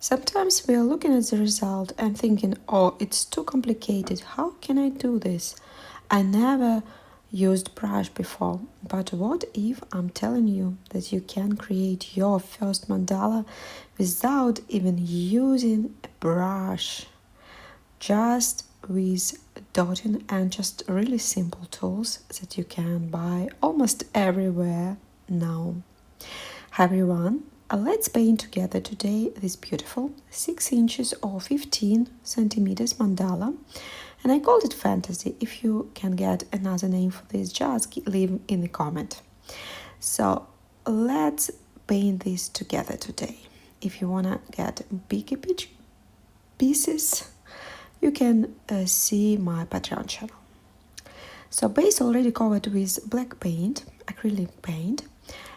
Sometimes we are looking at the result and thinking, oh, it's too complicated. How can I do this? I never used brush before. But what if I'm telling you that you can create your first mandala without even using a brush? Just with dotting and just really simple tools that you can buy almost everywhere now. Hi everyone, let's paint together today this beautiful 6 inches or 15 centimeters mandala, and I called it fantasy. If you can get another name for this, just leave in the comment. So let's paint this together today. If you want to get bigger pieces, you can see my Patreon channel. So base already covered with black paint, acrylic paint,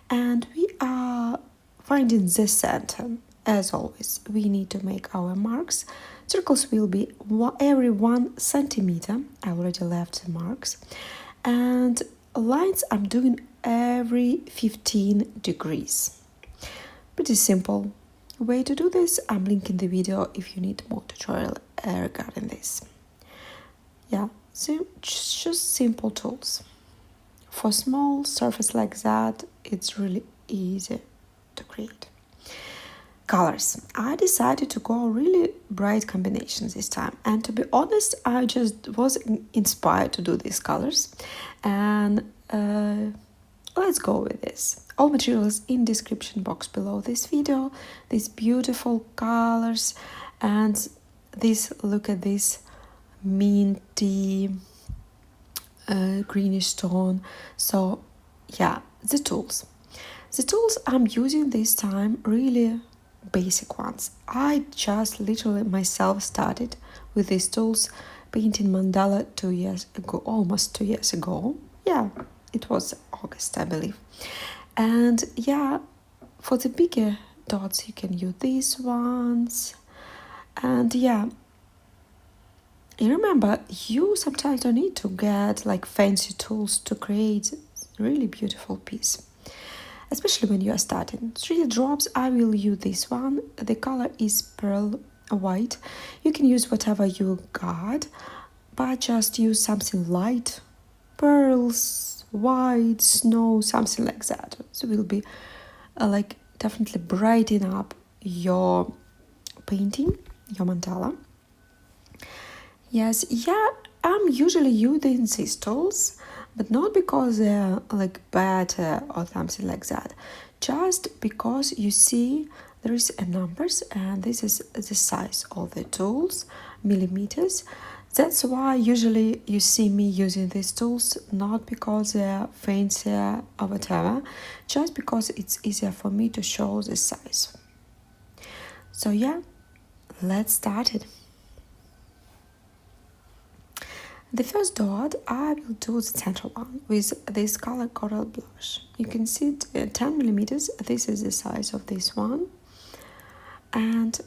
and we are finding the center. As always, we need to make our marks. Circles will be every 1 centimeter. I already left the marks. And lines I'm doing every 15 degrees. Pretty simple way to do this. I'm linking the video if you need more tutorial regarding this. Yeah, so just simple tools. For small surface like that, it's really easy to create. Colors. I decided to go really bright combinations this time, and to be honest, I just was inspired to do these colors, and let's go with this. All materials in description box below this video. These beautiful colors, and this, look at this minty greenish tone. So yeah, the tools I'm using this time, really basic ones. I just literally myself started with these tools painting mandala 2 years ago, almost 2 years ago. Yeah, it was August, I believe. And yeah, for the bigger dots you can use these ones. And yeah, you remember, you sometimes don't need to get like fancy tools to create really beautiful piece, especially when you are starting. 3D drops, I will use this one. The color is pearl white. You can use whatever you got, but just use something light, pearls, white, snow, something like that. So it will be like definitely brighten up your painting, your mandala. Yes, yeah, I'm usually using these tools, but not because they're like better or something like that. Just because you see there is a numbers, and this is the size of the tools, millimeters. That's why usually you see me using these tools, not because they're fancier or whatever, just because it's easier for me to show the size. So yeah, let's start it. The first dot, I will do the central one with this color coral blush. You can see it 10 millimeters. This is the size of this one. And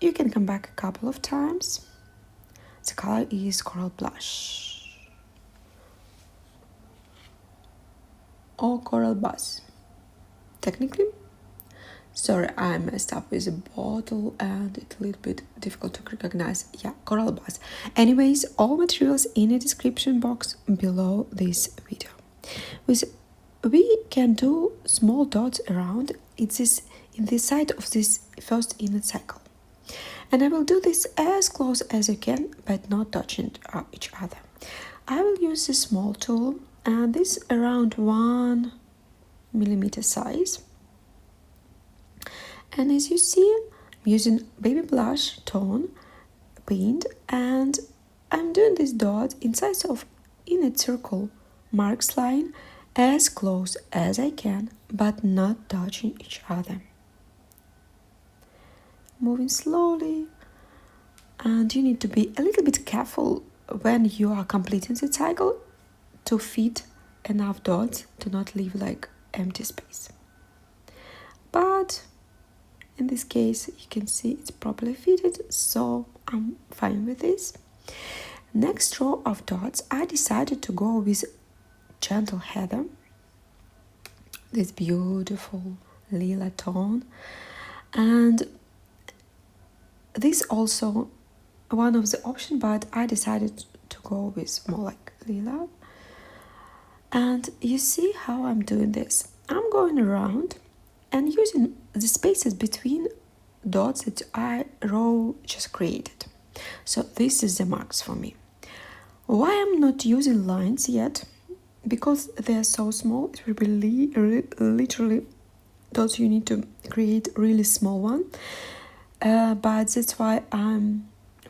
you can come back a couple of times. The color is coral blush or coral buzz. Technically, sorry, I messed up with a bottle and it's a little bit difficult to recognize. Yeah, coral buzz. Anyways, all materials in the description box below this video. We can do small dots around. It is in the side of this first inner cycle. And I will do this as close as I can, but not touching each other. I will use a small tool, and this around 1 millimeter size. And as you see, I'm using baby blush tone paint, and I'm doing this dot inside of inner circle marks line as close as I can, but not touching each other. Moving slowly, and you need to be a little bit careful when you are completing the cycle to fit enough dots to not leave like empty space. But in this case, you can see it's properly fitted, so I'm fine with this. Next row of dots, I decided to go with gentle heather this beautiful lila tone. And this also one of the options, but I decided to go with more like lila. And you see how I'm doing this. I'm going around and using the spaces between dots that I just created. So this is the marks for me. Why I'm not using lines yet? Because they're so small, it will be literally dots you need to create really small one. But that's why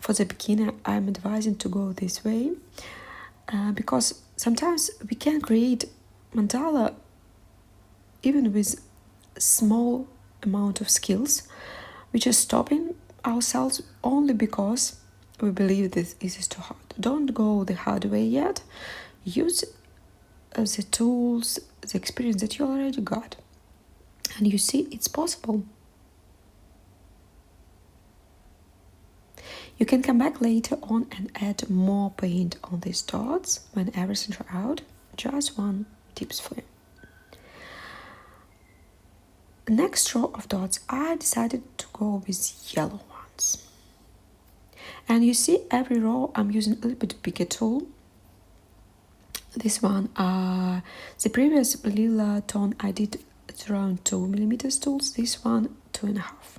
for the beginner, I'm advising to go this way. Because sometimes we can create mandala even with small amount of skills. We're just stopping ourselves only because we believe this is too hard. Don't go the hard way yet. Use the tools, the experience that you already got. And you see, it's possible. You can come back later on and add more paint on these dots when everything's out. Just one tips for you. Next row of dots, I decided to go with yellow ones. And you see, every row I'm using a little bit bigger tool. This one, the previous lila tone I did around 2mm tools. This one 2.5.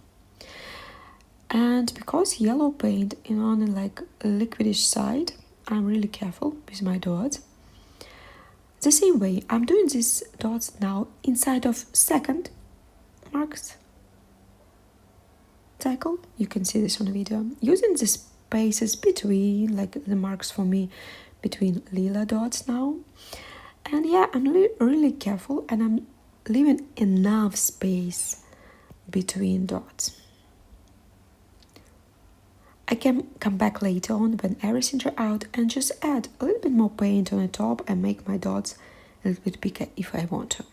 And because yellow paint is on like a liquidish side, I'm really careful with my dots. The same way, I'm doing these dots now inside of second marks cycle. You can see this on the video. Using the spaces between, like the marks for me, between lila dots now. And yeah, I'm really careful and I'm leaving enough space between dots. I can come back later on when everything's out and just add a little bit more paint on the top and make my dots a little bit bigger if I want to.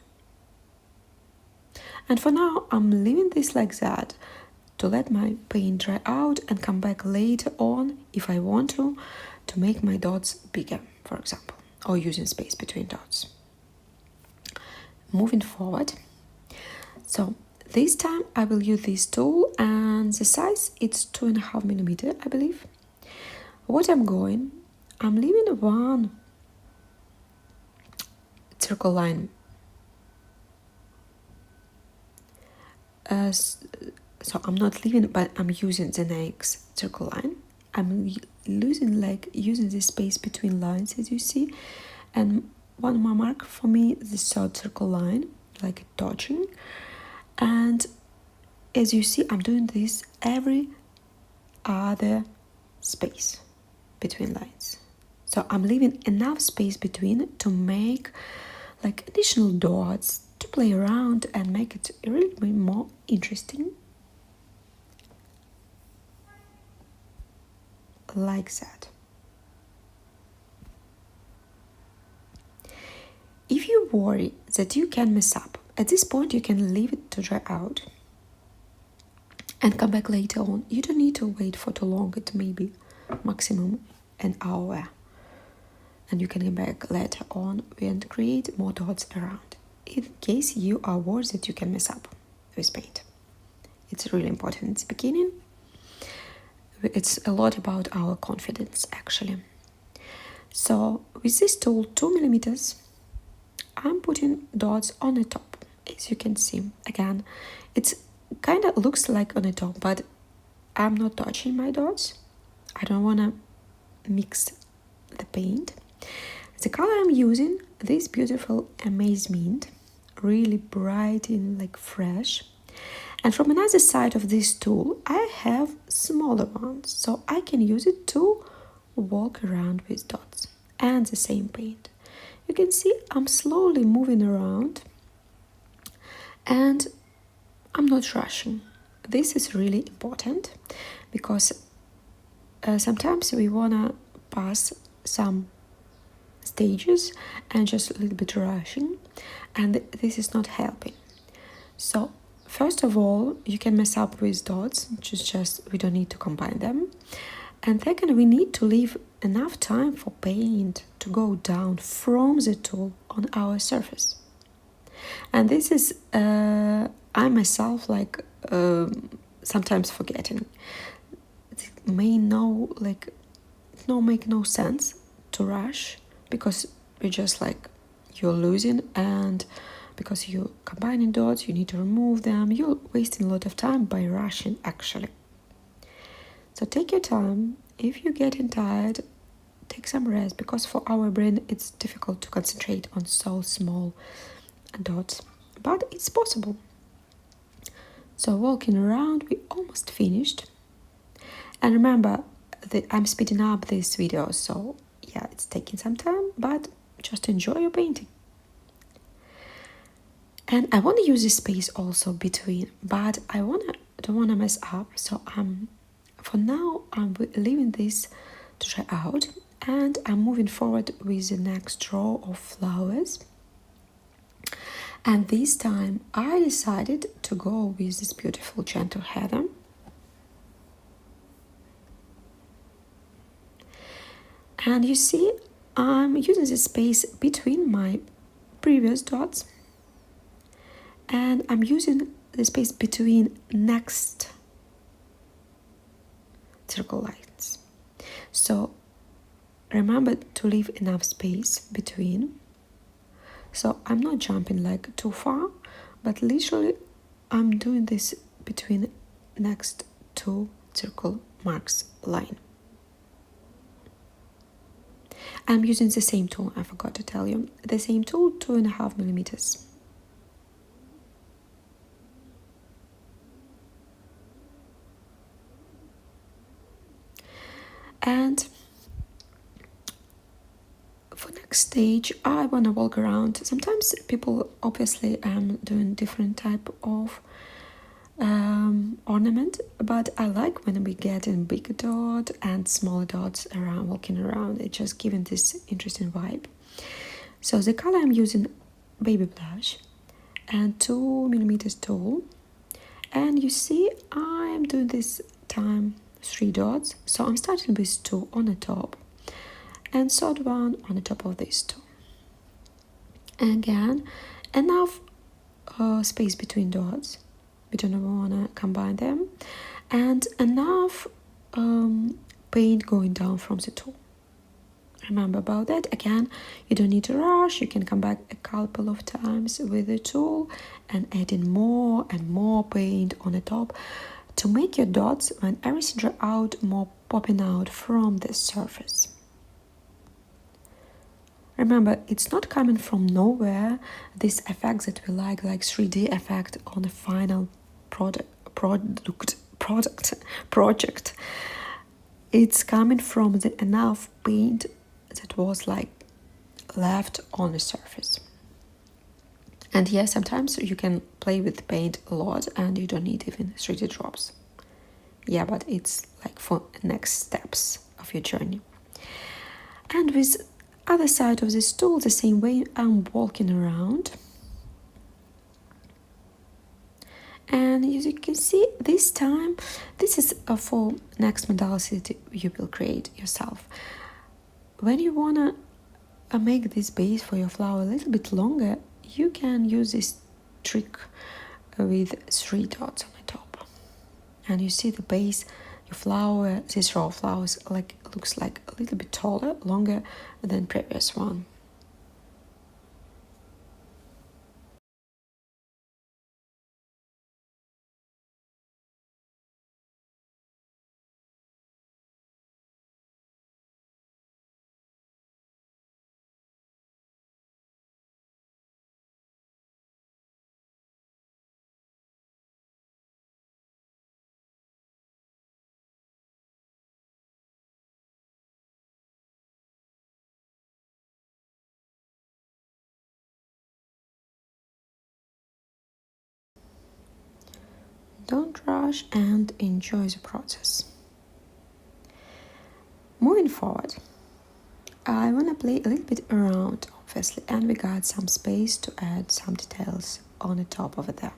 And for now, I'm leaving this like that to let my paint dry out and come back later on if I want to make my dots bigger, for example, or using space between dots. Moving forward. So this time I will use this tool and the size it's 2.5mm, I believe. What I'm leaving one circle line. So I'm not leaving, but I'm using the next circle line. I'm using this space between lines, as you see. And one more mark for me, the third circle line, like dodging. And as you see, I'm doing this every other space between lines. So I'm leaving enough space between to make like additional dots to play around and make it a little bit more interesting. Like that. If you worry that you can mess up, at this point you can leave it to dry out and come back later on. You don't need to wait for too long, it may be maximum an hour. And you can come back later on and create more dots around, in case you are worried that you can mess up with paint. It's really important at the beginning. It's a lot about our confidence, actually. So with this tool, 2mm, I'm putting dots on the top, as you can see. Again, it's kind of looks like on the top, but I'm not touching my dots. I don't want to mix the paint. The color I'm using, this beautiful Amaze mint, really bright and like fresh. And from another side of this tool, I have smaller ones, so I can use it to walk around with dots and the same paint. You can see I'm slowly moving around and I'm not rushing. This is really important because sometimes we want to pass some stages and just a little bit rushing, and this is not helping. So first of all, you can mess up with dots, which is just we don't need to combine them. And second, we need to leave enough time for paint to go down from the tool on our surface. And this is I myself like sometimes forgetting. It may no like no make no sense to rush, because you're just like you're losing, and because you're combining dots you need to remove them, you're wasting a lot of time by rushing actually. So take your time. If you're getting tired, take some rest, because for our brain it's difficult to concentrate on so small dots, but it's possible. So walking around, we almost finished. And remember that I'm speeding up this video, so yeah, it's taking some time, but just enjoy your painting. And I want to use this space also between, but don't want to mess up. So for now I'm leaving this to try out, and I'm moving forward with the next row of flowers. And this time I decided to go with this beautiful gentle heather. And you see, I'm using the space between my previous dots, and I'm using the space between next circle lines. So remember to leave enough space between. So I'm not jumping like too far, but literally I'm doing this between next two circle marks line. I'm using the same tool, I forgot to tell you. The same tool, 2.5 millimeters. And for next stage, I want to walk around. Sometimes people obviously doing different type of ornament, but I like when we get in big dot and small dots around, walking around. It just giving this interesting vibe. So the color I'm using, baby blush, and 2 millimeters tool. And you see I'm doing this time 3 dots, so I'm starting with 2 on the top and third one on the top of these 2. And again, enough space between dots, we don't want to combine them, and enough paint going down from the tool. Remember about that. Again, you don't need to rush. You can come back a couple of times with the tool and add in more and more paint on the top to make your dots, when everything dry out, more popping out from the surface. Remember, it's not coming from nowhere, this effect that we like 3D effect on the final project. It's coming from the enough paint that was like left on the surface. And yes, sometimes you can play with paint a lot and you don't need even 3D drops. Yeah, but it's like for next steps of your journey. And with other side of this tool, the same way, I'm walking around. And as you can see, this time, this is for next mandala that you will create yourself. When you wanna make this base for your flower a little bit longer, you can use this trick with 3 dots on the top. And you see the base, your flower, this row of flowers looks like a little bit taller, longer than previous one. Don't rush and enjoy the process. Moving forward, I want to play a little bit around, obviously, and we got some space to add some details on the top of it there.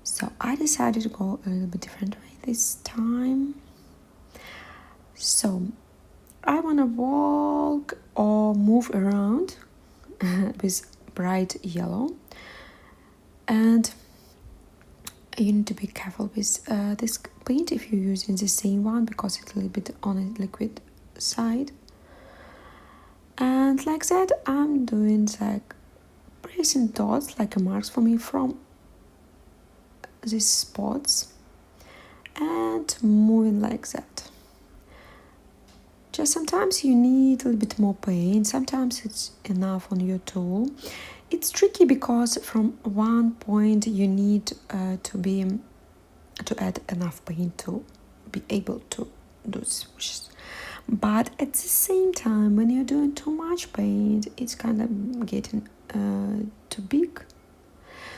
So I decided to go a little bit different way this time. So I want to walk or move around with like bright yellow, and you need to be careful with this paint if you're using the same one, because it's a little bit on a liquid side. And like that, I'm doing like placing dots like a marks for me from these spots and moving like that. Just sometimes you need a little bit more paint, sometimes it's enough on your tool. It's tricky because from one point you need to add enough paint to be able to do swooshes. But at the same time, when you're doing too much paint, it's kind of getting too big.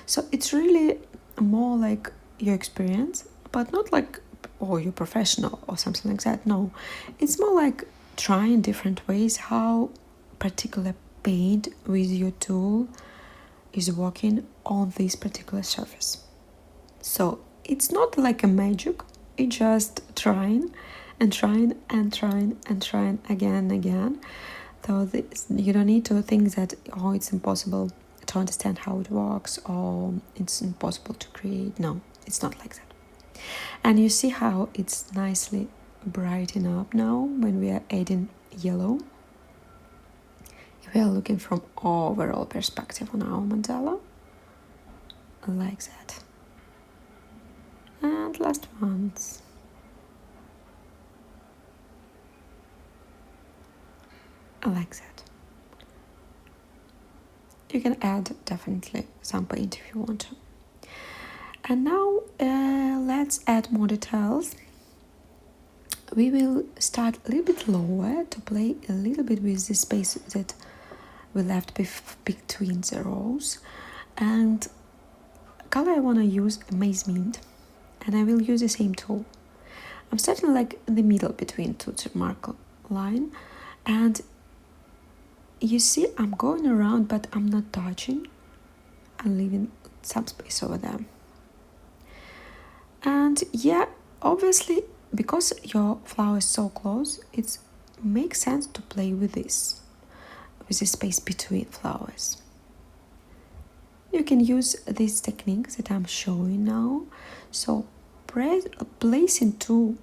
So it's really more like your experience, but not like, oh, you're professional or something like that. No, it's more like trying different ways how particular paint with your tool is working on this particular surface. So it's not like a magic, it's just trying and trying and trying and trying again and again. So you don't need to think that, oh, it's impossible to understand how it works or it's impossible to create. No, it's not like that. And you see how it's nicely brighten up now when we are adding yellow. We are looking from overall perspective on our mandala, like that. And last ones. Like that. You can add definitely some paint if you want to. And now let's add more details. We will start a little bit lower to play a little bit with the space that we left between the rows. And color I want to use Amaze Mint, and I will use the same tool. I'm starting like in the middle between two mark line, and you see I'm going around, but I'm not touching. I'm leaving some space over there. And yeah, obviously, because your flower is so close, it makes sense to play with this, with the space between flowers. You can use these techniques that I'm showing now. So placing two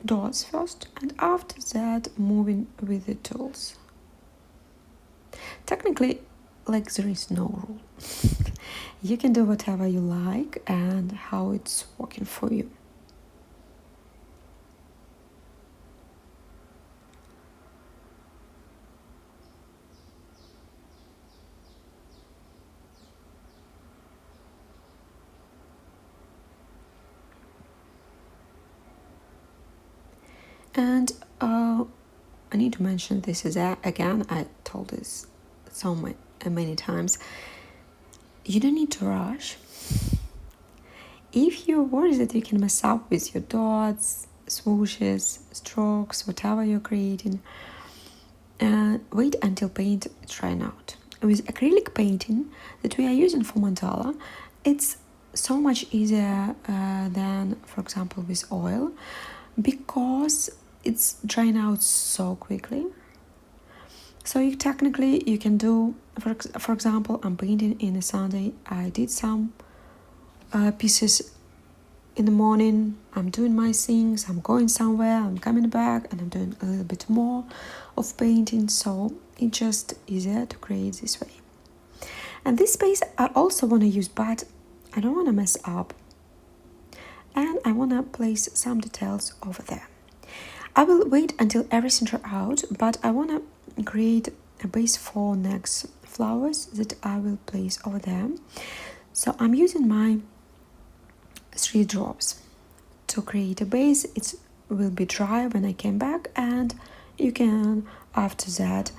dots first, and after that moving with the tools. Technically, like, there is no rule. You can do whatever you like and how it's working for you. And I need to mention this is again, I told this so many times, you don't need to rush. If you're worried that you can mess up with your dots, swooshes, strokes, whatever you're creating, wait until paint drying out. With acrylic painting that we are using for mandala, it's so much easier than, for example, with oil, because it's drying out so quickly. So you can do, for example, I'm painting in a Sunday. I did some pieces in the morning. I'm doing my things. I'm going somewhere. I'm coming back, and I'm doing a little bit more of painting. So it's just easier to create this way. And this space I also want to use, but I don't want to mess up. And I want to place some details over there. I will wait until everything dry out, but I want to create a base for next flowers that I will place over there. So I'm using my 3 drops to create a base. It will be dry when I came back, and you can after that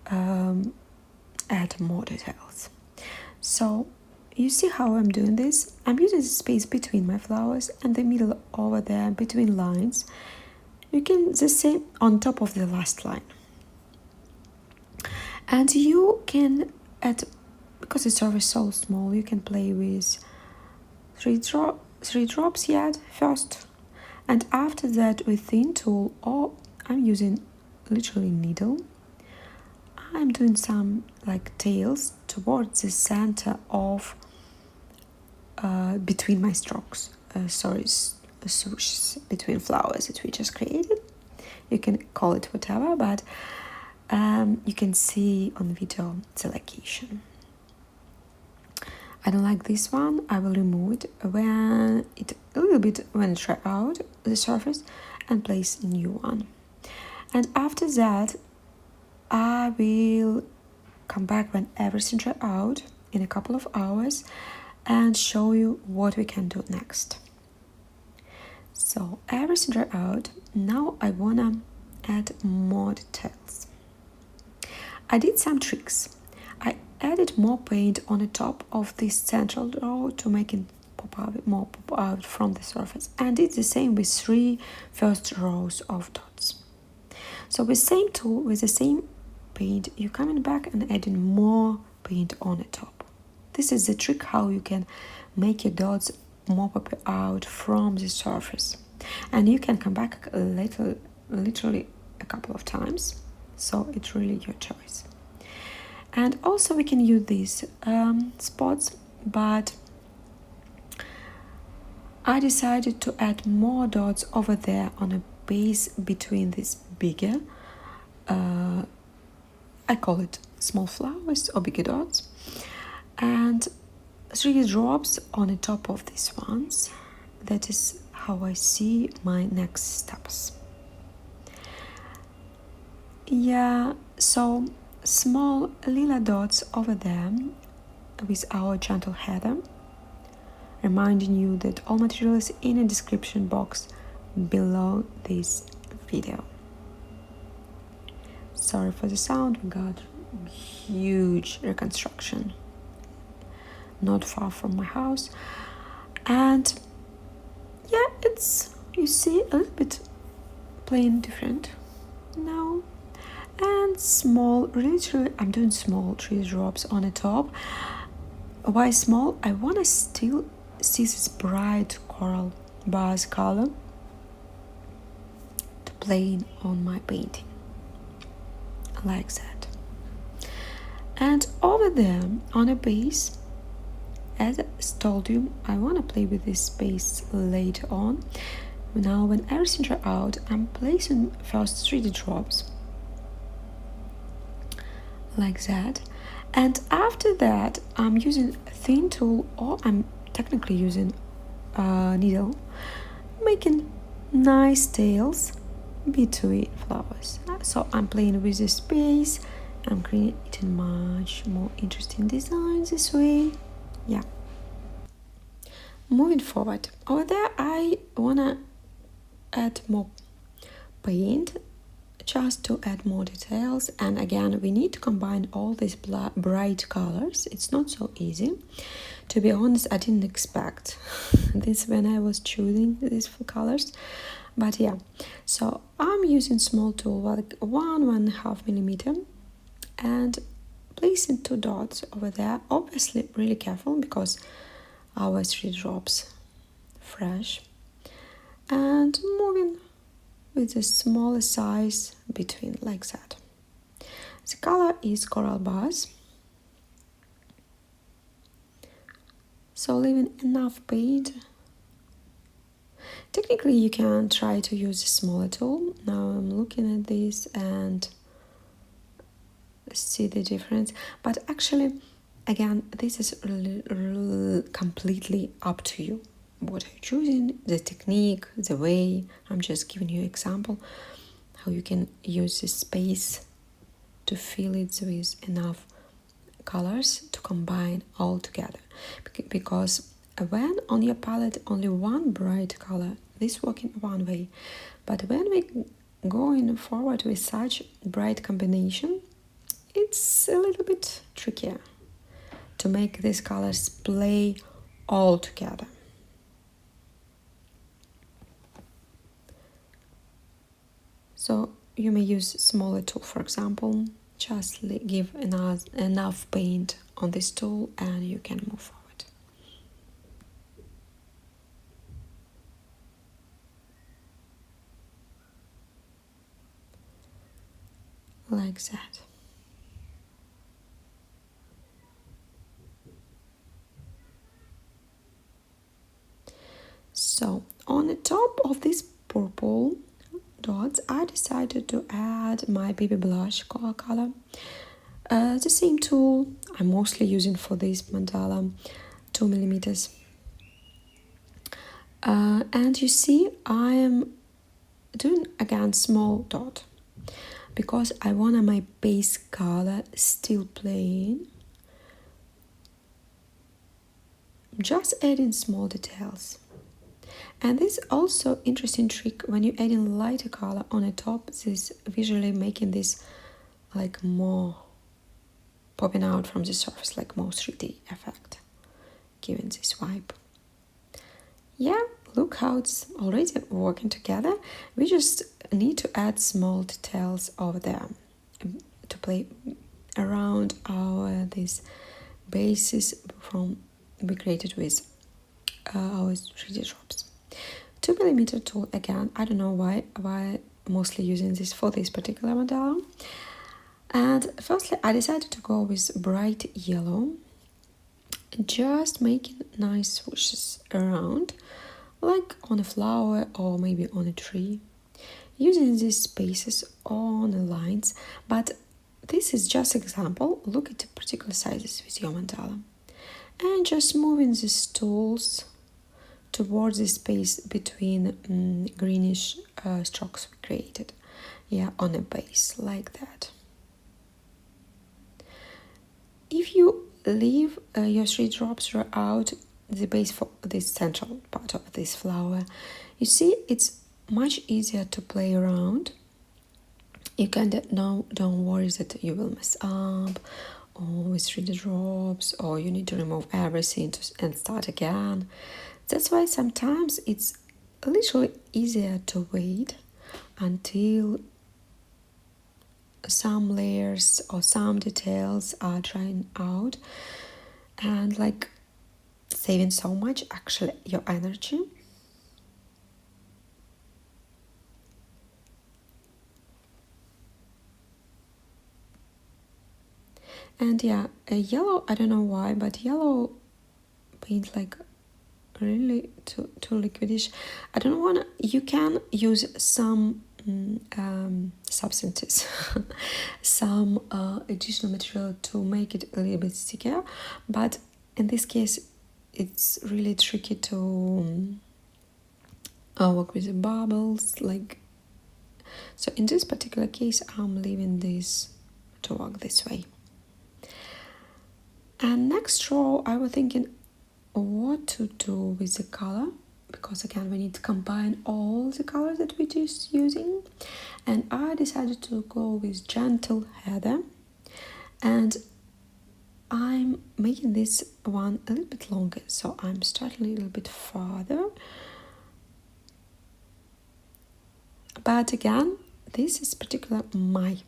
add more details. So you see how I'm doing this? I'm using the space between my flowers and the middle over there between lines. You can the same on top of the last line. And you can add, because the surface is so small, you can play with 3 drops yet first, and after that with thin tool, or I'm using literally needle, I'm doing some like tails towards the center of between my strokes. Swooshes between flowers that we just created. You can call it whatever, but you can see on the video the location. I don't like this one. I will remove it when it dry out the surface and place a new one. And after that, I will come back when everything dry out in a couple of hours and show you what we can do next. So everything dry out. Now I wanna add more details. I did some tricks. I added more paint on the top of this central row to make it pop out from the surface, and did the same with 3 first rows of dots. So with same tool, with the same paint, you're coming back and adding more paint on the top. This is the trick how you can make your dots more pop out from the surface, and you can come back literally a couple of times, so it's really your choice. And also we can use these spots, but I decided to add more dots over there on a base between this bigger, I call it small flowers or bigger dots, and 3 drops on the top of these ones. That is how I see my next steps. Yeah, so small lila dots over there with our gentle heather, reminding you that all materials in the description box below this video. Sorry for the sound, we got huge reconstruction not far from my house, and yeah, it's, you see, a little bit plain different now. And small, literally I'm doing small 3 drops on the top. Why small? I want to still see this bright coral base color to play on my painting, like that. And over there on a base, as I told you, I want to play with this space later on. Now when everything dry out, I'm placing first 3 drops like that, and after that I'm using a thin tool, or I'm technically using a needle, making nice tails between flowers. So I'm playing with the space, I'm creating much more interesting designs this way. Yeah, moving forward, over there I wanna add more paint just to add more details, and again we need to combine all these bright colors. It's not so easy, to be honest. I didn't expect this when I was choosing these colors, but yeah, so I'm using small tool like 1.5 millimeter and placing 2 dots over there, obviously really careful because our 3 drops fresh, and moving with a smaller size between, like that. The color is coral base, so leaving enough paint. Technically you can try to use a smaller tool. Now I'm looking at this and see the difference, but actually again this is really completely up to you. What are you choosing, the technique, the way. I'm just giving you an example how you can use this space to fill it with enough colors to combine all together, because when on your palette only one bright color, this working one way, but when we going forward with such bright combination, it's a little bit trickier to make these colors play all together. So you may use smaller tool, for example, just give enough paint on this tool and you can move forward. Like that. So on the top of this purple dots, I decided to add my baby blush color. The same tool I'm mostly using for this mandala, 2mm. And you see I am doing again small dot because I want my base color still plain. Just adding small details. And this also interesting trick when you're adding lighter color on the top, this visually making this like more popping out from the surface, like more 3D effect, giving this vibe. Yeah, look how it's already working together. We just need to add small details over there to play around our these bases from we created with our 3D drops. 2mm tool again. I don't know why mostly using this for this particular mandala. And firstly, I decided to go with bright yellow, just making nice swooshes around, like on a flower or maybe on a tree, using these spaces on the lines. But this is just example. Look at the particular sizes with your mandala, and just moving these tools towards the space between greenish strokes we created, yeah, on a base like that. If you leave your 3 drops throughout the base for this central part of this flower, you see it's much easier to play around. You can don't worry that you will mess up or with 3D drops, or you need to remove everything and start again. That's why sometimes it's a little easier to wait until some layers or some details are drying out, and like saving so much actually your energy. And yeah, a yellow, I don't know why, but yellow paint like really too liquidish. I don't want. You can use some substances, some additional material to make it a little bit stickier, but in this case it's really tricky to work with the bubbles, like so. In this particular case I'm leaving this to work this way. And next row I was thinking what to do with the color, because again we need to combine all the colors that we're just using, and I decided to go with gentle heather, and I'm making this one a little bit longer, so I'm starting a little bit farther. But again, this is particular my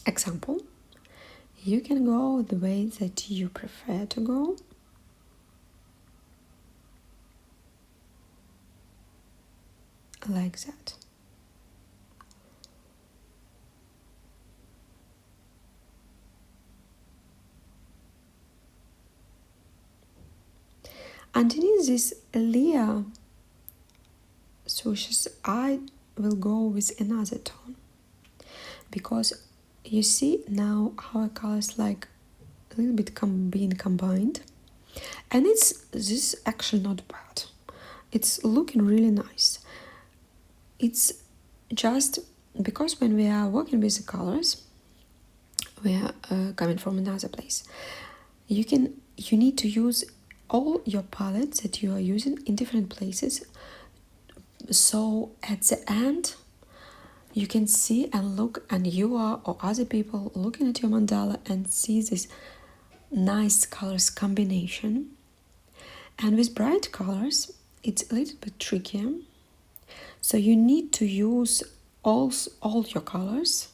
example. You can go the way that you prefer to go. Like that. Underneath this layer swooshes, I will go with another tone, because you see now our colors like a little bit being combined, and this actually not bad. It's looking really nice. It's just because when we are working with the colors, we are coming from another place. You need to use all your palettes that you are using in different places, so at the end you can see and look, and you are or other people looking at your mandala and see this nice colors combination. And with bright colors it's a little bit trickier, so you need to use all your colors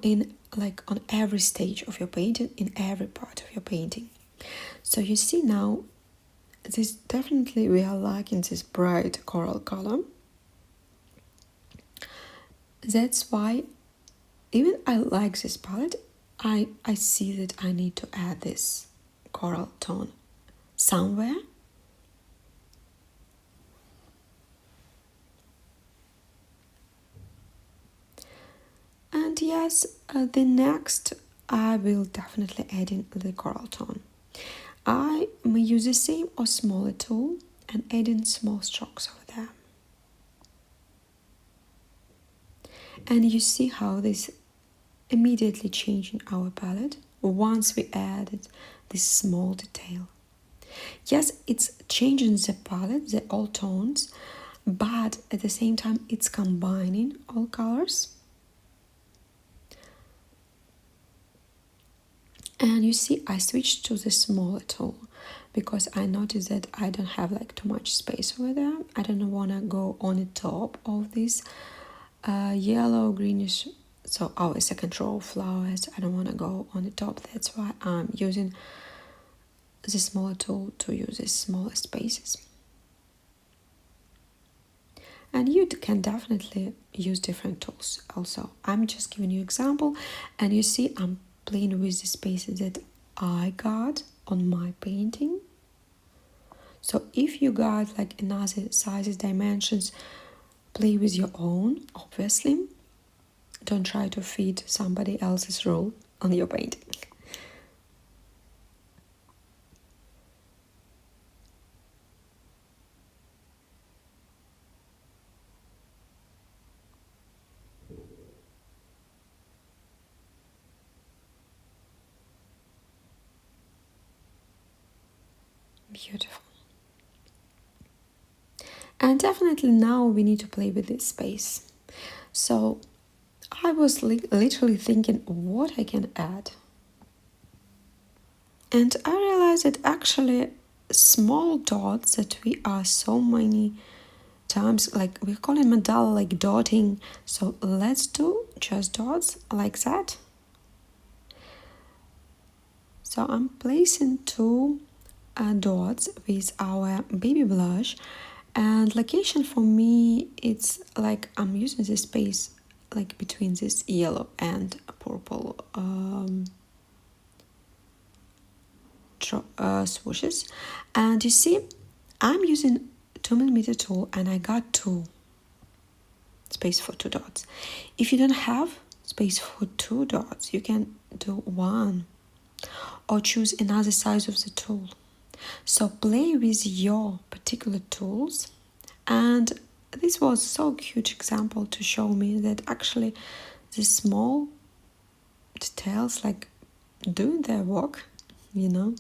in like on every stage of your painting, in every part of your painting. So you see now this definitely we are liking this bright coral color. That's why even I like this palette, I see that I need to add this coral tone somewhere yes, the next I will definitely add in the coral tone. I may use the same or smaller tool and add in small strokes over there. And you see how this immediately changing our palette once we added this small detail. Yes, it's changing the palette, the all tones, but at the same time it's combining all colors. And you see I switched to the smaller tool because I noticed that I don't have like too much space over there. I don't want to go on the top of this yellow greenish, so our second row of flowers. I don't want to go on the top. That's why I'm using the smaller tool to use these smaller spaces. And you can definitely use different tools also. I'm just giving you example, and you see I'm playing with the spaces that I got on my painting. So if you got like another sizes, dimensions, play with your own, obviously. Don't try to fit somebody else's rule on your painting. Beautiful. And definitely now we need to play with this space. So I was literally thinking what I can add. And I realized that actually small dots that we are so many times, like we call it mandala, like dotting. So let's do just dots like that. So I'm placing two dots with our baby blush, and location for me it's like I'm using this space like between this yellow and purple swooshes. And you see I'm using 2mm tool and I got two space for two dots. If you don't have space for two dots, you can do one or choose another size of the tool. So play with your particular tools, and this was so cute example to show me that actually the small details like doing their work, you know.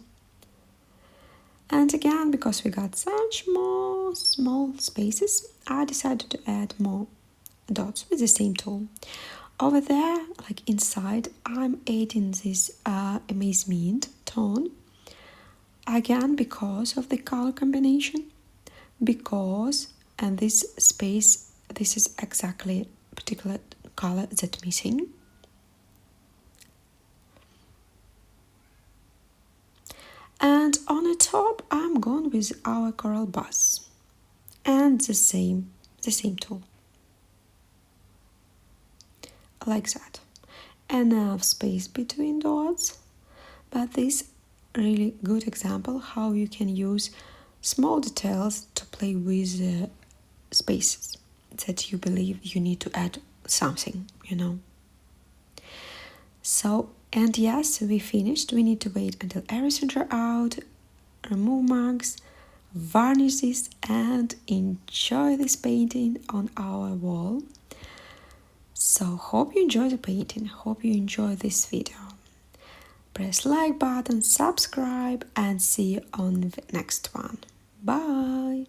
And again, because we got such more small spaces, I decided to add more dots with the same tool. Over there, like inside, I'm adding this Amaze mint tone. Again, because of the color combination, and this space, this is exactly particular color that's missing. And on the top, I'm going with our coral bus and the same tool, like that. Enough space between dots, but this really good example how you can use small details to play with the spaces that you believe you need to add something, you know. So, and yes, we finished. We need to wait until everything dry out, remove marks, varnish this, and enjoy this painting on our wall. So hope you enjoy the painting, hope you enjoy this video. Press like button, subscribe, and see you on the next one. Bye!